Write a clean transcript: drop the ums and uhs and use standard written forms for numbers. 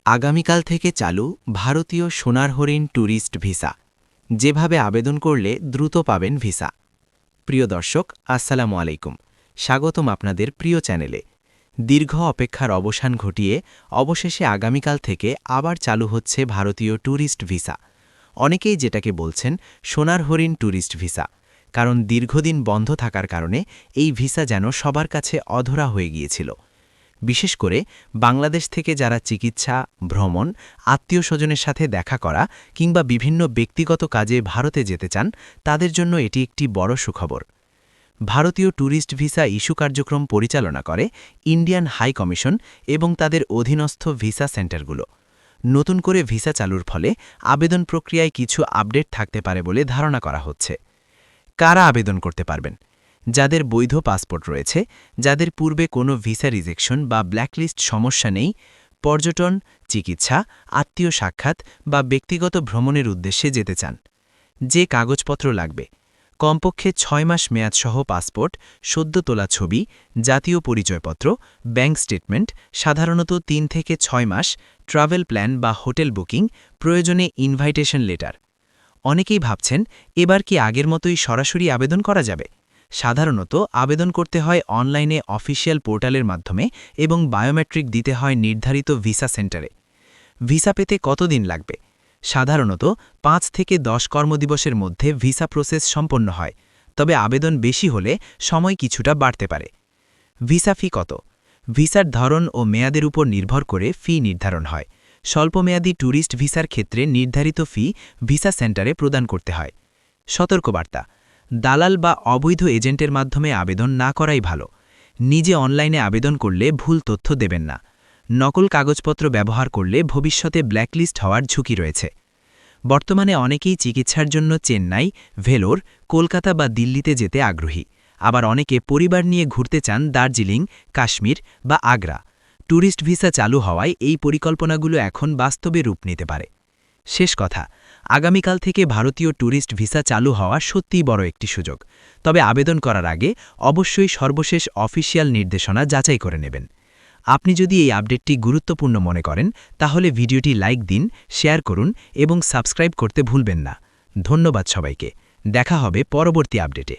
আগামীকাল থেকে চালু ভারতীয় সোনার হরিণ ট্যুরিস্ট ভিসা। যেভাবে আবেদন করলে দ্রুত পাবেন ভিসা। প্রিয় দর্শক, আসসালামু আলাইকুম। স্বাগতম আপনাদের প্রিয় চ্যানেলে। দীর্ঘ অপেক্ষার অবসান ঘটিয়ে অবশেষে আগামীকাল থেকে আবার চালু হচ্ছে ভারতীয় ট্যুরিস্ট ভিসা। অনেকেই যেটাকে বলছেন সোনার হরিণ ট্যুরিস্ট ভিসা, কারণ দীর্ঘদিন বন্ধ থাকার কারণে এই ভিসা যেন সবার কাছে অধরা হয়ে গিয়েছিল। বিশেষ করে বাংলাদেশ থেকে যারা চিকিৎসা, ভ্রমণ, আত্মীয়-স্বজনের সাথে দেখা করা কিংবা বিভিন্ন ব্যক্তিগত কাজে ভারতে যেতে চান, তাদের জন্য এটি একটি বড় সুখবর। ভারতীয় ট্যুরিস্ট ভিসা ইস্যু কার্যক্রম পরিচালনা করে ইন্ডিয়ান হাই কমিশন এবং তাদের অধীনস্থ ভিসা সেন্টারগুলো। নতুন করে ভিসা চালুর ফলে আবেদন প্রক্রিয়ায় কিছু আপডেট থাকতে পারে বলে ধারণা করা হচ্ছে। কারা আবেদন করতে পারবেন? যাদের বৈধ পাসপোর্ট রয়েছে, যাদের পূর্বে কোনো ভিসা রিজেকশন বা ব্ল্যাকলিস্ট সমস্যা নেই, পর্যটন, চিকিৎসা, আত্মীয় সাক্ষাৎ বা ব্যক্তিগত ভ্রমণের উদ্দেশ্যে যেতে চান। যে কাগজপত্র লাগবে: কমপক্ষে 6 মাস মেয়াদসহ পাসপোর্ট, সদ্য তোলা ছবি, জাতীয় পরিচয়পত্র, ব্যাংক স্টেটমেন্ট, সাধারণত 3 থেকে 6 মাস, ট্রাভেল প্ল্যান বা হোটেল বুকিং, প্রয়োজনে ইনভাইটেশন লেটার। অনেকেই ভাবছেন, এবার কি আগের মতোই সরাসরি আবেদন করা যাবে? সাধারণত আবেদন করতে হয় অনলাইনে অফিসিয়াল পোর্টালের মাধ্যমে এবং বায়োমেট্রিক দিতে হয় নির্ধারিত ভিসা সেন্টারে। ভিসা পেতে কতদিন লাগবে? সাধারণত 5 থেকে 10 কর্মদিবসের মধ্যে ভিসা প্রসেস সম্পন্ন হয়, তবে আবেদন বেশি হলে সময় কিছুটা বাড়তে পারে। ভিসা ফি কত? ভিসার ধরন ও মেয়াদের উপর নির্ভর করে ফি নির্ধারণ হয়। স্বল্পমেয়াদী ট্যুরিস্ট ভিসার ক্ষেত্রে নির্ধারিত ফি ভিসা সেন্টারে প্রদান করতে হয়। সতর্কবার্তা: দালাল বা অবৈধ এজেন্টের মাধ্যমে আবেদন না করাই ভালো। নিজে অনলাইনে আবেদন করলে ভুল তথ্য দেবেন না। নকল কাগজপত্র ব্যবহার করলে ভবিষ্যতে ব্ল্যাকলিস্ট হওয়ার ঝুঁকি রয়েছে। বর্তমানে অনেকেই চিকিৎসার জন্য চেন্নাই, ভেলোর, কলকাতা বা দিল্লিতে যেতে আগ্রহী। আবার অনেকে পরিবার নিয়ে ঘুরতে চান দার্জিলিং, কাশ্মীর বা আগ্রা। ট্যুরিস্ট ভিসা চালু হওয়ায় এই পরিকল্পনাগুলো এখন বাস্তবে রূপ নিতে পারে। শেষ কথা, আগামীকাল থেকে ভারতীয় ট্যুরিস্ট ভিসা চালু হওয়া সত্যিই বড় একটি সুযোগ। তবে আবেদন করার আগে অবশ্যই সর্বশেষ অফিসিয়াল নির্দেশনা যাচাই করে নেবেন। আপনি যদি এই আপডেটটি গুরুত্বপূর্ণ মনে করেন, তাহলে ভিডিওটি লাইক দিন, শেয়ার করুন এবং সাবস্ক্রাইব করতে ভুলবেন না। ধন্যবাদ সবাইকে। দেখা হবে পরবর্তী আপডেটে।